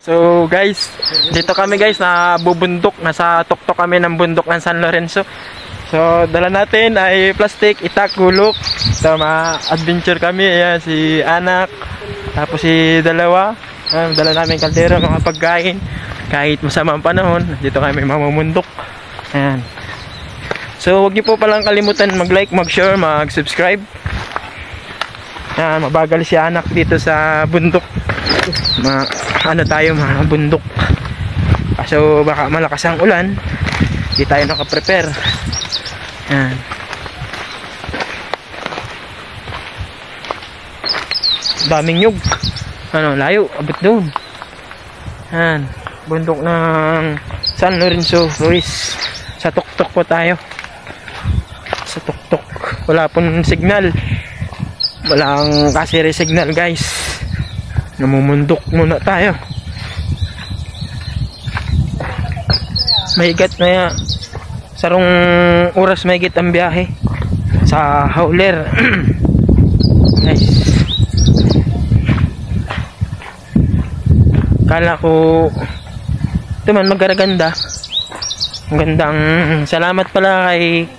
So guys, dito kami guys na bubundok, nasa tuktok kami ng bundok ng San Lorenzo. So dala natin ay plastic, itak, gulok. So ma-adventure kami, ayan si anak, tapos si dalawa. Dala namin kaldero, mga pagkain. Kahit masama ang panahon, dito kami mamumundok. Ayan. So huwag niyo po palang kalimutan mag-like, mag-share, mag-subscribe. Mabagal si anak dito sa bundok. Mga bundok. So baka malakas ang ulan, hindi tayo naka-prepare. Yan. Daming nyug. Layo, abot doon. Yan. Bundok ng San Lorenzo, Ruiz. Sa tuktok po tayo. Sa tuktok. Wala pong signal. Walang kasiri signal guys. Namumundok muna tayo. Mahigat na sarong oras mahigit ang biyahe sa hauler. Guys, kala ko ito man magaganda. Ang gandang salamat pala kay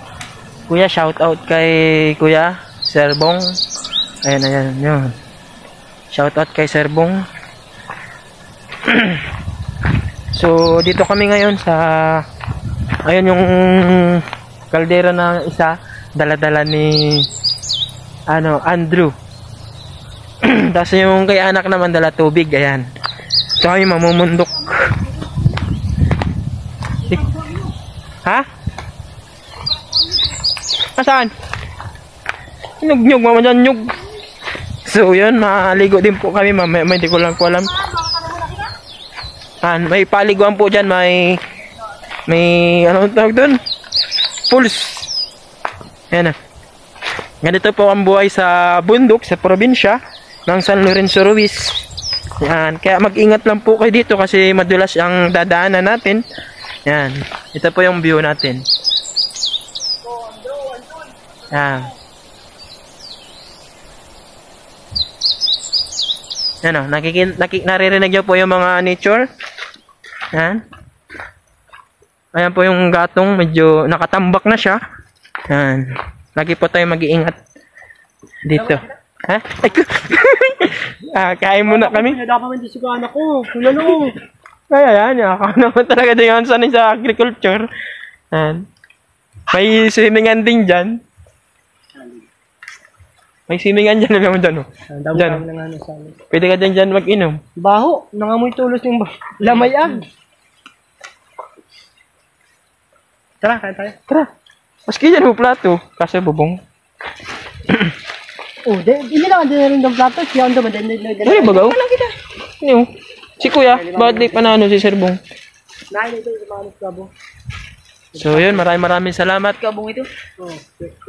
Kuya, shout out kay Kuya Serbong. Ayan yun. Shout out kay Serbong. So dito kami ngayon sa ayun yung kaldera na isa, dala-dala ni Andrew. Tapos yung kay anak naman dala tubig, ayan. So kami mamumundok. Ha? Saan? Nyug mama dyan, nyug. So yun, maligo din po kami, may hindi ko lang po alam. May paliguan po dyan, may anong tawag doon? Pools. Yan na. Ganito po ang buhay sa bundok, sa probinsya ng San Lorenzo Ruiz. Yan. Kaya mag-ingat lang po kayo dito kasi madulas ang dadaanan natin. Yan. Ito po yung view natin. Yan. Yan o. Naririnig nyo po yung mga nature. Yan. Ayan po yung gatong, medyo nakatambak na siya. Yan. Lagi po tayo mag-iingat dito. Ha? Kain muna kami. Dapat hindi siya anak ko. Kulano. Kaya yan. Ako naman talaga din yan sanay sa agriculture. Yan. May swimmingan din dyan. May swimmingan dyan. Alam mo dyan. Dyan. Pwede ka dyan mag-inom. Baho. Nangamoy tulos yung lamayan. Tara, kain tayo. Tara. Maski dyan mo plato. Kasi bubong. Hindi lang din ng plato. Siya ang dumadin. Ay, bagaw. Si Kuya, bakit di panano si Sir Bong? So yun, maraming salamat. Kabong ito?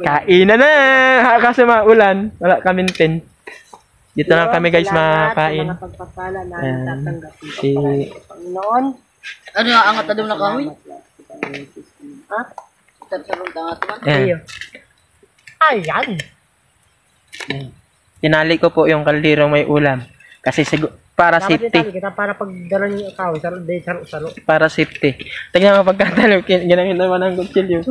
Kainan na! Kasi maulan. Wala kaming tent. Dito lang kami guys makain. Mga pagpapala na tatanggap. Si... Panginoon. Ano nga angat na daw na kahoy? Ha? Tartarong tangat man. Ayan. Ayan. Tinali ko po yung kalderong may ulam. Kasi para safety. Kita para pagdala niyo kahoy. Saro. Para safety. Tingnan mo pagkatalo. Ginamit naman ang kutsilyo.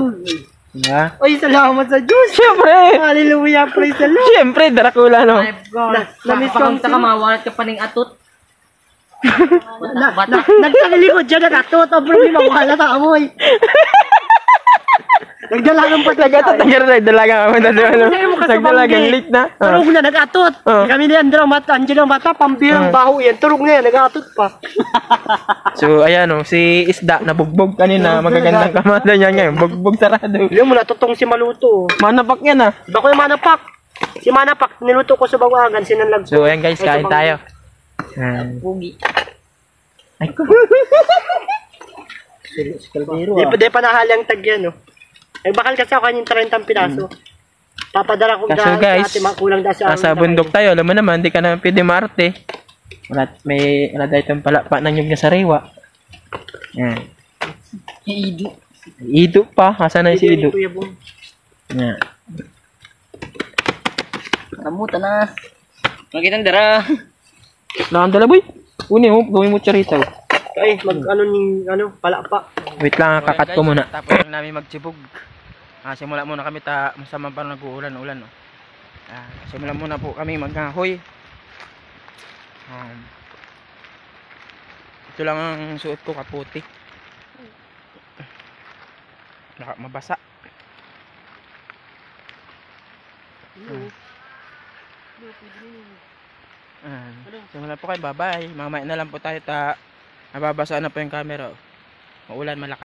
Diba? Oy, salamat sa Diyos. Siyempre! Hallelujah, praise the Lord. Siyempre, Dracula no? My God. Na-miss ko ang kamawalat ka pa ng atot. Nagtalilikod siya, nagatot. Ang problema, wala sa amoy. Nagdalagang pati. Dalagang late na. Turog na, nag-atot. Kami ni Andrew, Angelo, mata, pambirang baho yan. Turog na yan, nag-atot pa. So, ayan o, si Isda, nabugbog kanina. Magagandang kamada niya ngayon. Bugbog sarado. Yung muna, tutong si Maluto. Manapak yan ah. Bako yung Manapak. Si Manapak, niluto ko sa bawagan, sinanlag. So, ayan guys, kain tayo. Pugi. Ay ko. Di pa nahalang tag yan, no? Nagbakal kasi ako kanyang 30 piraso. Papadala ko Kaso guys, nasa bundok tayo. Alam mo naman, di ka naman pwede marte. Wala dahil itong palapa ng nyug na sariwa. Yan. Ido. Ido pa. Asan na si Ido? Yan. Kamuta na. Magitang dara. Nakandala boy. Kunin mo, gawin mo charito. Ay, palapa. Wait lang, kakat ko muna. Tapos lang namin magsibog. Simula muna kami masama pa nag-uulan-ulan. No? Simula muna po kami maghahoy. Ito lang ang suot ko, kaputi. Baka mabasa. Simula po kayo, bye-bye. Mamaya na lang po tayo nababasa na po yung camera. Maulan, malakas.